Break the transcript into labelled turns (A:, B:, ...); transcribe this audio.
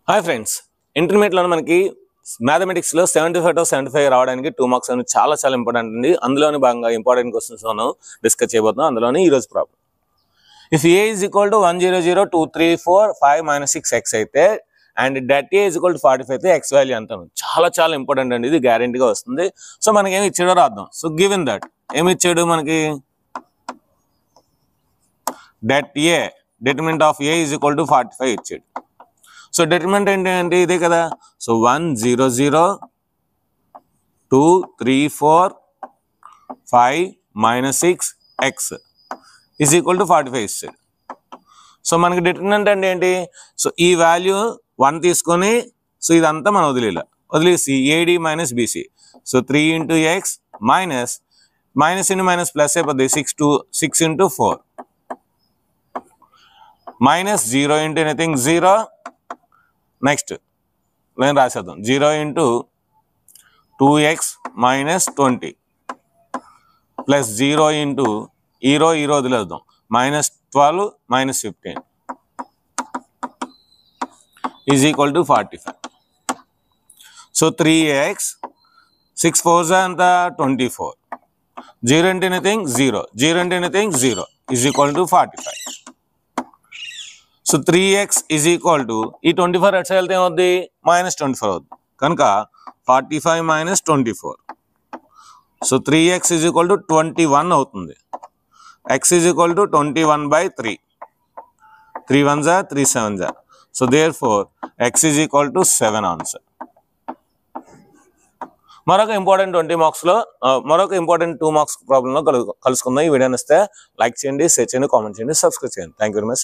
A: Hi friends, ఇంటర్మీడియట్లో మనకి మ్యాథమెటిక్స్లో 75 to 75 రావడానికి 2 మార్క్స్ అనేది చాలా ఇంపార్టెంట్ అండి. అందులోని భాగంగా ఇంపార్టెంట్ క్వశ్చన్స్ మనం డిస్కస్ చేయబోతున్నాం. అందులోని ఈరోజు problem, if A is equal to 1 0 0 2 3 4 5 - 6 x అయితే and det A is equal to 45 అయితే ఎక్స్ వాల్యూ అంటాను. చాలా ఇంపార్టెంట్ అండి, ఇది గ్యారెంటీగా వస్తుంది. సో మనకి ఏమి ఇచ్చాడో రాద్దాం. సో గివెన్ దట్ ఏమి ఇచ్చాడు మనకి, det A determinant of A is equal to 45 ఇచ్చాడు. సో డిటర్మినెంట్ ఏంటంటే ఇదే కదా. So 1 0 0 2 3 4 5 - 6 x is equal to 45 ఇస్తాడు. సో మనకి డిటర్మినెంట్ అంటే ఏంటి, సో ఈ వాల్యూ 1 తీసుకొని సో ఇదంతా మనం వదిలేసి AD minus BC. So 3 into x minus into minus plus అయిపోద్ది 6 into 4 minus 0 into anything 0. Next నేను రాసేద్దాం 0 into 2x - 20 ప్లస్ 0 into ఈ వదిలేద్దాం -12 - 15 is equal to 45. So 3x 6 4s అంతా 24, 0 into anything 0 into anything 0 is equal to 45. So 3x is equal to ఈ 24 ఎట్స్ వెళ్తే ఏమవుద్ది, -24 అవుద్ది. కనుక 45 - 24. So 3x is equal to 21 అవుతుంది. x is equal to 21/3. 3 1s 3 7s. So there four x is equal to 7 answer. మరొక important 2 marks ప్రాబ్లంలో కలుసుకుందాం. ఈ వీడియోని ఇస్తే లైక్ చేయండి, షేర్ చేయండి, కామెంట్ చేయండి, సబ్స్క్రైబ్ చేయండి. Thank you very much.